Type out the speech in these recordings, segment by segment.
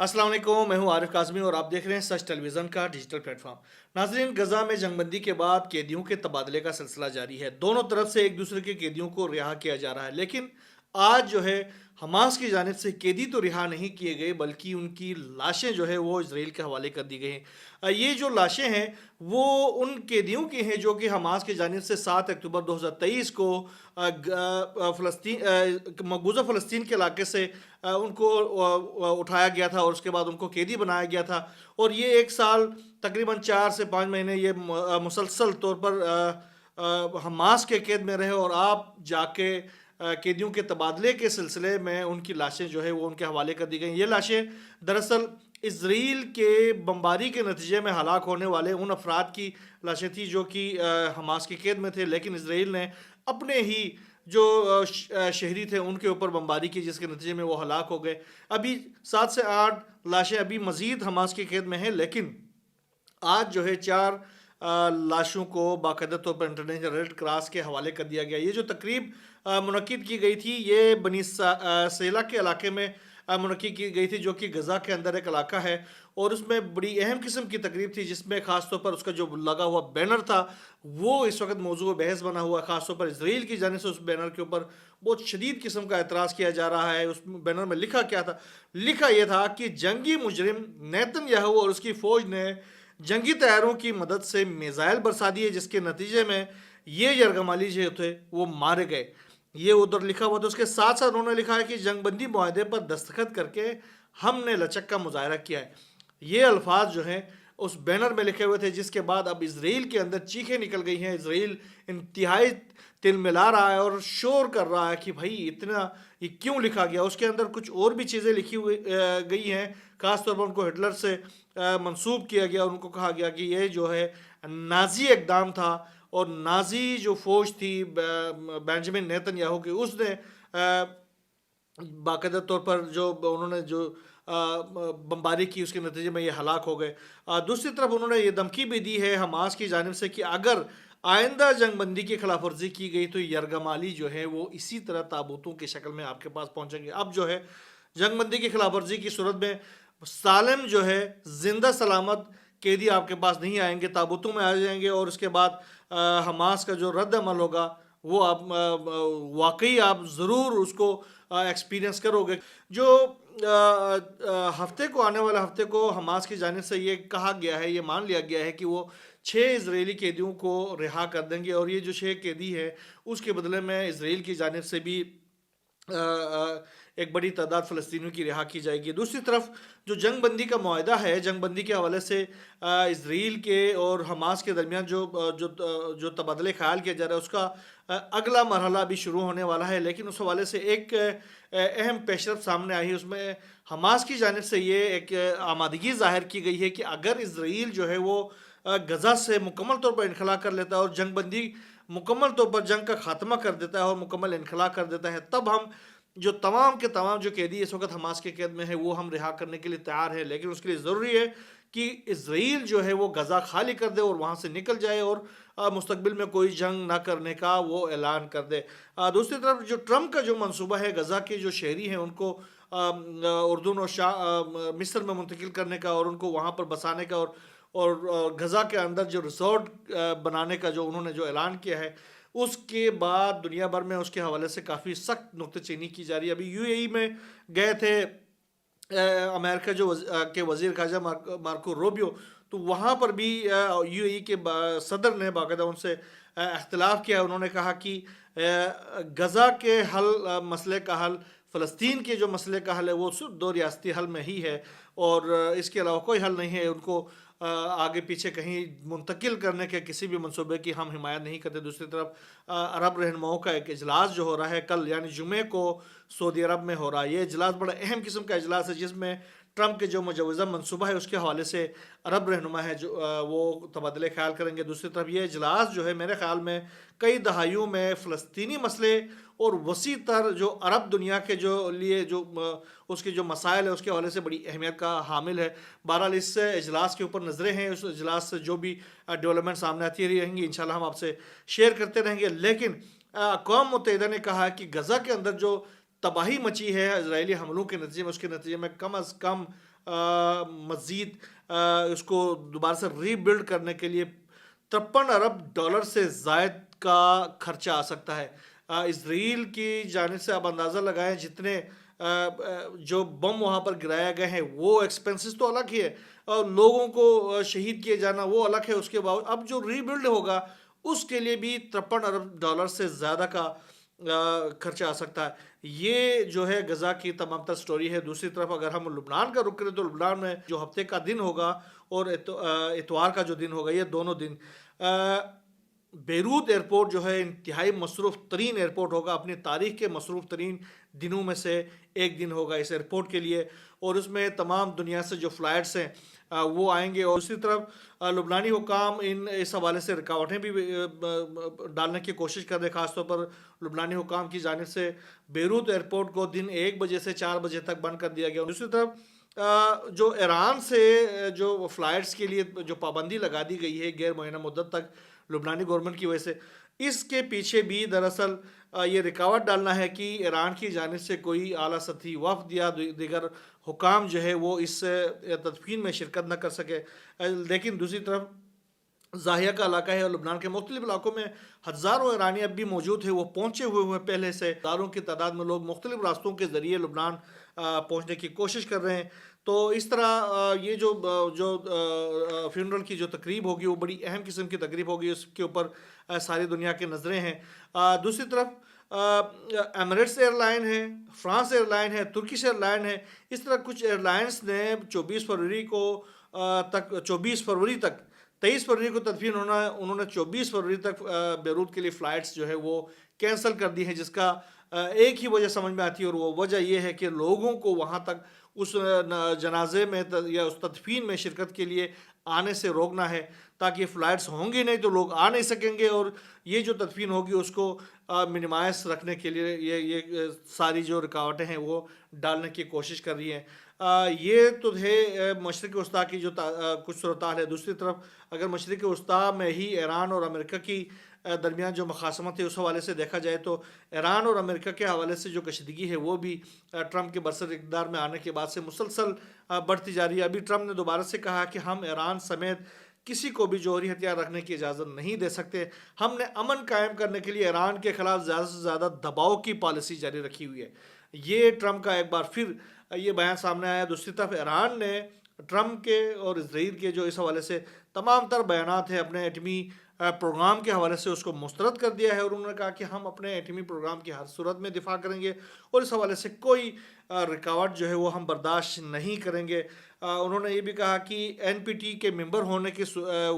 अस्सलाम वालेकुम, मैं हूं आरिफ काज़मी और आप देख रहे हैं सच टेलीविज़न का डिजिटल प्लेटफॉर्म। नाजरीन, गजा में जंगबंदी के बाद कैदियों के तबादले का सिलसिला जारी है। दोनों तरफ से एक दूसरे के कैदियों को रिहा किया जा रहा है, लेकिन आज जो है हमास की जानिब से कैदी तो रिहा नहीं किए गए, बल्कि उनकी लाशें जो है वो इसराइल के हवाले कर दी गई हैं। ये जो लाशें हैं वो उन कैदियों की हैं जो कि हमास की जानिब से 7 अक्टूबर 2023 को मकबूजा फ़लस्तीन के इलाके से उनको उठाया गया था और उसके बाद उनको कैदी बनाया गया था। और ये 1 साल तकरीबन 4 से 5 महीने ये मुसलसल तौर पर हमास के कैद में रहे और आप जाके कैदियों के तबादले के सिलसिले में उनकी लाशें जो है वो उनके हवाले कर दी गई। ये लाशें दरअसल इसराइल के बमबारी के नतीजे में हलाक होने वाले उन अफराद की लाशें थी जो कि हमास की कैद में थे, लेकिन इसराइल ने अपने ही जो शहरी थे उनके ऊपर बमबारी की, जिसके नतीजे में वो हलाक हो गए। अभी 7 से 8 लाशें अभी मज़ीद हमास की कैद में हैं, लेकिन आज जो है 4 लाशों को बाकायदा तौर पर इंटरनेशनल रेड क्रॉस के हवाले कर दिया गया। ये जो तकरीब मुनक्किद की गई थी ये बनी सेला के इलाके में मुनक्किद की गई थी, जो कि गज़ा के अंदर एक इलाका है, और उसमें बड़ी अहम किस्म की तकरीब थी, जिसमें ख़ास तौर पर उसका जो लगा हुआ बैनर था वो इस वक्त मौजूद बहस बना हुआ। ख़ास तौर पर इसराइल की जानिब से उस बैनर के ऊपर बहुत शदीद किस्म का एतराज़ किया जा रहा है। उस बैनर में लिखा क्या था? लिखा यह था कि जंगी मुजरिम नेतन्याहू और उसकी फ़ौज ने जंगी तैयारों की मदद से मिसाइल बरसा दिए, जिसके नतीजे में ये यरगमाली जो थे वो मारे गए। ये उधर लिखा हुआ था। उसके साथ साथ उन्होंने लिखा है कि जंगबंदी मुआहदे पर दस्तखत करके हमने लचक का मुजाहरा किया है। ये अल्फाज जो हैं उस बैनर में लिखे हुए थे, जिसके बाद अब इसराइल के अंदर चीखें निकल गई हैं। इसराइल इंतहाई तिलमिला रहा है और शोर कर रहा है कि भाई इतना ये क्यों लिखा गया। उसके अंदर कुछ और भी चीज़ें लिखी हुई गई हैं। ख़ास तौर पर उनको हिटलर से मंसूब किया गया। उनको कहा गया कि ये जो है नाजी इक़दाम था, और नाजी जो फ़ौज थी बेंजामिन नेतन्याहू की, उसने बाकायदा तौर पर जो उन्होंने जो बमबारी की उसके नतीजे में ये हलाक हो गए। दूसरी तरफ उन्होंने ये धमकी भी दी है हमास की जानिब से कि अगर आइंदा जंगबंदी की खिलाफ वर्जी की गई तो यरगमाली जो है वो इसी तरह ताबूतों की शक्ल में आपके पास पहुंचेंगे। अब जो है जंगबंदी की खिलाफ वर्जी की सूरत में सालिम जो है जिंदा सलामत कैदी आपके पास नहीं आएंगे, ताबूतों में आ जाएंगे, और उसके बाद हमास का जो रद्द अमल होगा वो आप वाकई आप ज़रूर उसको एक्सपीरियंस करोगे। जो हफ्ते को आने वाले हफ्ते को हमास की जानिब से ये कहा गया है, ये मान लिया गया है कि वो 6 इजरायली कैदियों को रिहा कर देंगे, और ये जो 6 कैदी है उसके बदले में इसराइल की जानिब से भी एक बड़ी तादाद फ़लस्तीनियों की रिहा की जाएगी। दूसरी तरफ जो जंग बंदी का मुआहदा है, जंग बंदी के हवाले से इसराइल के और हमास के दरमियान जो तबादले ख्याल किया जा रहा है उसका अगला मरहला अभी शुरू होने वाला है। लेकिन उस हवाले से एक अहम पेशरफ सामने आई है। उसमें हमास की जानिब से ये एक आमादगी ज़ाहिर की गई है कि अगर इसराइल जो है वो गज़ा से मुकम्मल तौर पर इनखला कर लेता है और जंग बंदी मुकम्मल तौर पर जंग का खात्मा कर देता है और मुकम्मल इनखला कर देता है, तब हम जो तमाम के तमाम जो कैदी इस वक्त हमास के कैद में है वो हम रिहा करने के लिए तैयार है। लेकिन उसके लिए ज़रूरी है कि इसराइल जो है वो गज़ा खाली कर दे और वहाँ से निकल जाए और मुस्तकबिल में कोई जंग ना करने का वो ऐलान कर दे। दूसरी तरफ जो ट्रम्प का जो मंसूबा है गज़ा के जो शहरी हैं उनको उर्दून और मिस्र में मुंतकिल करने का और उनको वहाँ पर बसाने का, और गज़ा के अंदर जो रिसोर्ट बनाने का जो उन्होंने जो ऐलान किया है, उसके बाद दुनिया भर में उसके हवाले से काफ़ी सख्त नुक्तेचीनी की जा रही है। अभी यूएई में गए थे अमेरिका के वज़ीर ख़ारजा मार्को रूबियो, तो वहाँ पर भी यूएई के सदर ने बाकायदा उनसे इख्तिलाफ़ किया। उन्होंने कहा कि गज़ा के मसले का हल, फ़लस्तीन के जो मसले का हल है वो सिर्फ 2 रियासती हल में ही है और इसके अलावा कोई हल नहीं है। उनको आगे पीछे कहीं मुंतकिल करने के किसी भी मनसूबे की हम हिमायत नहीं करते। दूसरी तरफ अरब रहनुमाओं का एक इजलास जो हो रहा है कल यानी जुमे को सऊदी अरब में हो रहा है। ये इजलास बड़ा अहम किस्म का इजलास है, जिसमें ट्रम्प के जो मुजवज़ा मनसूबा है उसके हवाले से अरब रहनुमा है जो वो तबादले ख्याल करेंगे। दूसरी तरफ ये इजलास जो है मेरे ख्याल में कई दहाइयों में फ़लस्तीनी मसले और वसी तर जो अरब दुनिया के जो लिए जो उसके जो मसाइल है उसके हवाले से बड़ी अहमियत का हामिल है। बहरहाल इस इजलास के ऊपर नज़रें हैं, उस इजलास से जो भी डेवलपमेंट सामने आती रहेंगी इंशाल्लाह हम आपसे शेयर करते रहेंगे। लेकिन अक़वाम मुत्तहिदा ने कहा है कि गज़ा के अंदर जो तबाही मची है इजरायली हमलों के नतीजे में, उसके नतीजे में कम अज़ कम مزید اس کو دوبارہ سے ری بلڈ کرنے کے لیے 53 ارب ڈالر سے زائد کا خرچہ آ سکتا ہے۔ اسرائیل کی جانب سے آپ اندازہ لگائیں جتنے جو بم وہاں پر گرایا گئے ہیں وہ ایکسپینسز تو الگ ہی ہے، اور لوگوں کو شہید کیے جانا وہ الگ ہے، اس کے بعد اب جو ری بلڈ ہوگا اس کے لیے بھی 53 ارب ڈالر سے زیادہ کا خرچہ آ سکتا ہے۔ یہ جو ہے غزہ کی تمام تر سٹوری ہے۔ دوسری طرف اگر ہم لبنان کا رخ کریں تو لبنان میں جو ہفتے کا دن ہوگا اور اتوار کا جو دن ہوگا، یہ دونوں دن بیروت ایئرپورٹ جو ہے انتہائی مصروف ترین ایئرپورٹ ہوگا، اپنی تاریخ کے مصروف ترین دنوں میں سے ایک دن ہوگا اس ایئرپورٹ کے لیے، اور اس میں تمام دنیا سے جو فلائٹس ہیں وہ آئیں گے۔ اور دوسری طرف لبنانی حکام اس حوالے سے رکاوٹیں بھی ڈالنے کی کوشش کر رہے ہیں، خاص طور پر لبنانی حکام کی جانب سے بیروت ایئرپورٹ کو دن 1 بجے سے 4 بجے تک بند کر دیا گیا۔ دوسری طرف جو ایران سے جو فلائٹس کے لیے جو پابندی لگا دی گئی ہے غیر معینہ مدت تک لبنانی گورنمنٹ کی وجہ سے، اس کے پیچھے بھی دراصل یہ رکاوٹ ڈالنا ہے کہ ایران کی جانب سے کوئی اعلیٰ سطحی وفد یا دیگر حکام جو ہے وہ اس تدفین میں شرکت نہ کر سکے۔ لیکن دوسری طرف زاہیہ کا علاقہ ہے اور لبنان کے مختلف علاقوں میں ہزاروں ایرانی اب بھی موجود ہیں، وہ پہنچے ہوئے پہلے سے، ہزاروں کی تعداد میں لوگ مختلف راستوں کے ذریعے لبنان پہنچنے کی کوشش کر رہے ہیں۔ تو اس طرح یہ جو فیونرل کی جو تقریب ہوگی وہ بڑی اہم قسم کی تقریب ہوگی، اس کے اوپر ساری دنیا کی نظریں ہیں۔ دوسری طرف ایمریٹس ایئر لائن ہے، فرانس ایئر لائن ہے، ترکش ایئر لائن ہے، اس طرح کچھ ایئر لائنس نے 24 فروری تک 23 فروری کو تدفین ہونا ہے، انہوں نے 24 فروری تک بیروت کے لیے فلائٹس جو ہے وہ کینسل کر دی ہیں، جس کا ایک ہی وجہ سمجھ میں آتی ہے، اور وہ وجہ یہ ہے کہ لوگوں کو وہاں تک اس جنازے میں یا اس تدفین میں شرکت کے لیے آنے سے روکنا ہے، تاکہ فلائٹس ہوں گی نہیں تو لوگ آ نہیں سکیں گے، اور یہ جو تدفین ہوگی اس کو منیمائز رکھنے کے لیے یہ ساری جو رکاوٹیں ہیں وہ ڈالنے کی کوشش کر رہی ہیں۔ یہ تو ہے مشرق وسطیٰ کی جو کچھ صورتحال ہے۔ دوسری طرف اگر مشرق وسطیٰ میں ہی ایران اور امریکہ کی درمیان جو مخاصمت ہے اس حوالے سے دیکھا جائے تو ایران اور امریکہ کے حوالے سے جو کشیدگی ہے وہ بھی ٹرمپ کے برسر اقتدار میں آنے کے بعد سے مسلسل بڑھتی جا رہی ہے۔ ابھی ٹرمپ نے دوبارہ سے کہا کہ ہم ایران سمیت کسی کو بھی جوہری ہتھیار رکھنے کی اجازت نہیں دے سکتے، ہم نے امن قائم کرنے کے لیے ایران کے خلاف زیادہ سے زیادہ دباؤ کی پالیسی جاری رکھی ہوئی ہے۔ یہ ٹرمپ کا ایک بار پھر یہ بیان سامنے آیا۔ دوسری طرف ایران نے ٹرمپ کے اور اسرائیل کے جو اس حوالے سے تمام تر بیانات ہیں اپنے ایٹمی پروگرام کے حوالے سے اس کو مسترد کر دیا ہے، اور انہوں نے کہا کہ ہم اپنے ایٹمی پروگرام کی ہر صورت میں دفاع کریں گے اور اس حوالے سے کوئی رکاوٹ جو ہے وہ ہم برداشت نہیں کریں گے۔ انہوں نے یہ بھی کہا کہ NPT کے ممبر ہونے کی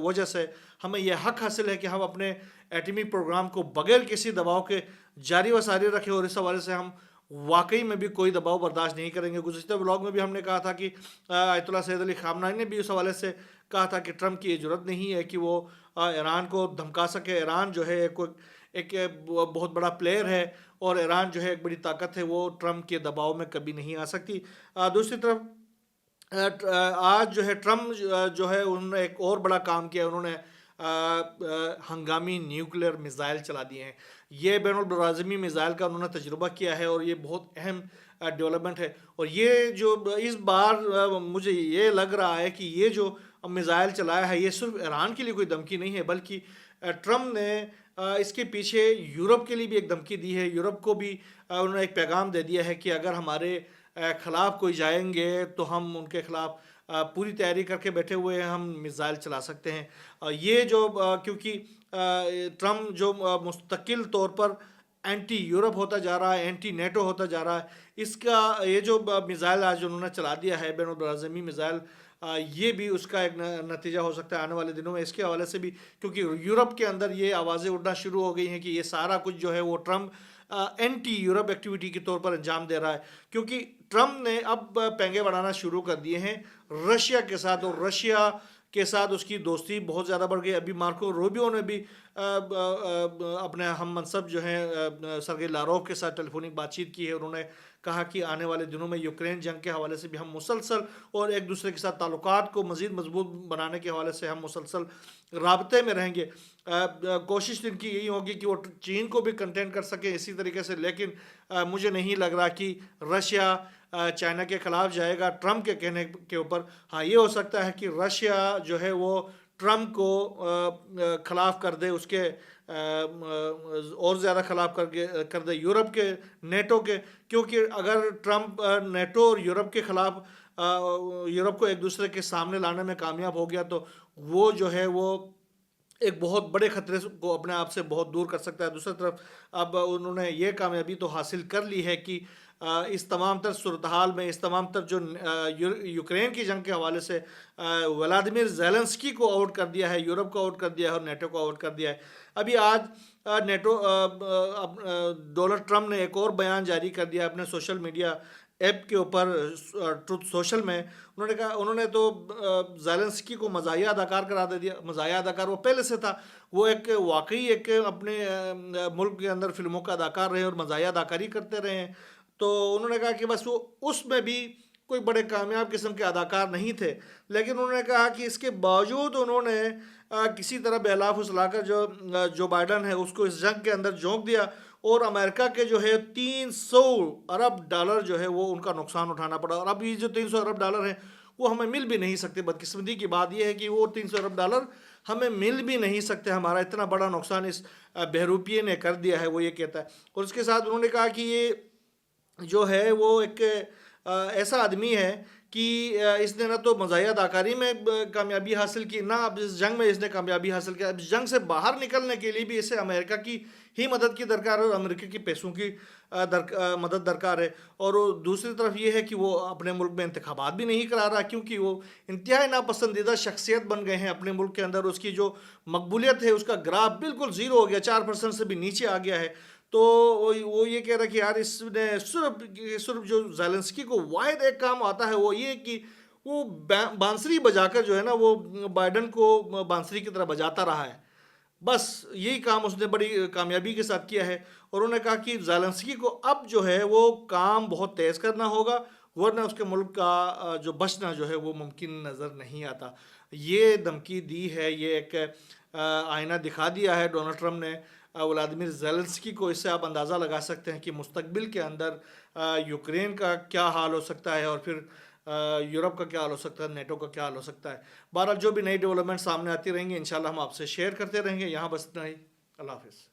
وجہ سے ہمیں یہ حق حاصل ہے کہ ہم اپنے ایٹمی پروگرام کو بغیر کسی دباؤ کے جاری و ساری رکھیں، اور اس حوالے سے ہم واقعی میں بھی کوئی دباؤ برداشت نہیں کریں گے۔ گزشتہ بلاگ میں بھی ہم نے کہا تھا کہ آیت اللہ سید علی خامنہئی نے بھی اس حوالے سے کہا تھا کہ ٹرمپ کی یہ جرات نہیں ہے کہ وہ ایران کو دھمکا سکے۔ ایران جو ہے ایک بہت بڑا پلیئر ہے، اور ایران جو ہے ایک بڑی طاقت ہے، وہ ٹرمپ کے دباؤ میں کبھی نہیں آ سکتی۔ دوسری طرف آج جو ہے ٹرمپ جو ہے انہوں نے ایک اور بڑا کام کیا، انہوں نے ہنگامی نیوکلیر میزائل چلا دیے ہیں۔ یہ بین البراعظمی میزائل کا انہوں نے تجربہ کیا ہے، اور یہ بہت اہم ڈیولپمنٹ ہے، اور یہ جو اس بار مجھے یہ لگ رہا ہے کہ یہ جو میزائل چلایا ہے یہ صرف ایران کے لیے کوئی دھمکی نہیں ہے، بلکہ ٹرمپ نے اس کے پیچھے یورپ کے لیے بھی ایک دھمکی دی ہے۔ یورپ کو بھی انہوں نے ایک پیغام دے دیا ہے کہ اگر ہمارے خلاف کوئی جائیں گے تو ہم ان کے خلاف پوری تیاری کر کے بیٹھے ہوئے ہیں، ہم میزائل چلا سکتے ہیں۔ یہ جو کیونکہ ٹرمپ جو مستقل طور پر اینٹی یورپ ہوتا جا رہا ہے، اینٹی نیٹو ہوتا جا رہا ہے، اس کا یہ جو میزائل آج انہوں نے چلا دیا ہے بین البراعظمی میزائل، یہ بھی اس کا ایک نتیجہ ہو سکتا ہے آنے والے دنوں میں۔ اس کے حوالے سے بھی کیونکہ یورپ کے اندر یہ آوازیں اٹھنا شروع ہو گئی ہیں کہ یہ سارا کچھ جو ہے وہ ٹرمپ اینٹی یورپ ایکٹیویٹی کے طور پر انجام دے رہا ہے، کیونکہ ٹرمپ نے اب پینگے بڑھانا شروع کر دیے ہیں رشیا کے ساتھ، اور رشیا کے ساتھ اس کی دوستی بہت زیادہ بڑھ گئی۔ ابھی مارکو روبیو نے بھی اپنے ہم منصب جو ہیں سرگئی لاروف کے ساتھ ٹیلی فونک بات چیت کی ہے، انہوں نے کہا کہ آنے والے دنوں میں یوکرین جنگ کے حوالے سے بھی ہم مسلسل، اور ایک دوسرے کے ساتھ تعلقات کو مزید مضبوط بنانے کے حوالے سے ہم مسلسل رابطے میں رہیں گے۔ کوشش ان کی یہی ہوگی کہ وہ چین کو بھی کنٹین کر سکیں اسی طریقے سے، لیکن مجھے نہیں لگ رہا کہ رشیا चाइना के खिलाफ जाएगा ट्रम्प के कहने के ऊपर। हाँ, ये हो सकता है कि रशिया जो है वो ट्रम्प को खिलाफ कर दे, उसके और ज़्यादा खिलाफ कर दे यूरोप के, नेटो के। क्योंकि अगर ट्रम्प नेटो और यूरोप के खिलाफ यूरोप को एक दूसरे के सामने लाने में कामयाब हो गया तो वो जो है वो एक बहुत बड़े खतरे को अपने आप से बहुत दूर कर सकता है। दूसरी तरफ अब उन्होंने ये कामयाबी तो हासिल कर ली है कि इस तमाम तर सूरत हाल में, इस तमाम तर जो यूक्रेन की जंग के हवाले से व्लादिमीर ज़ेलेंस्की को आउट कर दिया है, यूरोप को आउट कर दिया है और नेटो को आउट कर दिया है। अभी आज नेटो डोनाल्ड ट्रम्प ने एक और बयान जारी कर दिया अपने सोशल मीडिया ऐप के ऊपर, ट्रुथ सोशल में। उन्होंने कहा, उन्होंने तो ज़ेलेंस्की को मज़ाहिया अदाकार करार दे दिया। मज़ाहिया अदाकार वो पहले से था, वो एक वाकई एक अपने मुल्क के अंदर फिल्मों का अदाकार रहे और मज़ाहिया अदाकारी करते रहे हैं। तो उन्होंने कहा कि बस वो उसमें भी कोई बड़े कामयाब किस्म के अदाकार नहीं थे, लेकिन उन्होंने कहा कि इसके बावजूद उन्होंने किसी तरह बहला फुसलाकर जो बाइडन है उसको इस जंग के अंदर झोंक दिया और अमेरिका के जो है 300 अरब डॉलर जो है वो उनका नुकसान उठाना पड़ा। और अब ये जो 300 अरब डॉलर हैं वो हमें मिल भी नहीं सकते। बदकिस्मती की बात यह है कि वो 300 अरब डॉलर हमें मिल भी नहीं सकते। हमारा इतना बड़ा नुकसान इस बहरूपिये ने कर दिया है, वो ये कहता है। और उसके साथ उन्होंने कहा कि ये जो है वो एक ऐसा आदमी है कि इसने ना तो मज़ाहिया अदाकारी में कामयाबी हासिल की, ना अब इस जंग में इसने कामयाबी हासिल किया। अब इस जंग से बाहर निकलने के लिए भी इसे अमेरिका की ही मदद की दरकार है और अमेरिका की पैसों की मदद दरकार है। और दूसरी तरफ ये है कि वो अपने मुल्क में इंतखाबात भी नहीं करा रहा, क्योंकि वो इंतहाई नापसंदीदा शख्सियत बन गए हैं अपने मुल्क के अंदर। उसकी जो मकबूलियत है उसका ग्राफ बिल्कुल ज़ीरो हो गया, 4% से भी नीचे आ गया है। तो वो ये कह रहा है कि यार इसने सिर्फ जो ज़ेलेंस्की को वाहिद एक काम आता है वो ये कि वो बांसुरी बजाकर जो है ना वो बाइडन को बांसुरी की तरह बजाता रहा है। बस यही काम उसने बड़ी कामयाबी के साथ किया है। और उन्होंने कहा कि ज़ेलेंस्की को अब जो है वो काम बहुत तेज़ करना होगा, वरना उसके मुल्क का जो बचना जो है वो मुमकिन नज़र नहीं आता। ये धमकी दी है, ये एक आईना दिखा दिया है डोनाल्ड ट्रम्प ने व्लादिमीर ज़ेलेंस्की को। इससे आप अंदाज़ा लगा सकते हैं कि मुस्तकबिल के अंदर यूक्रेन का क्या हाल हो सकता है और फिर यूरोप का क्या हाल हो सकता है, नेटो का क्या हाल हो सकता है। बहरहाल जो भी नई डेवलपमेंट सामने आती रहेंगी इंशाल्लाह हम आपसे शेयर करते रहेंगे। यहाँ बस इतना ही। अल्लाह हाफ़िज़।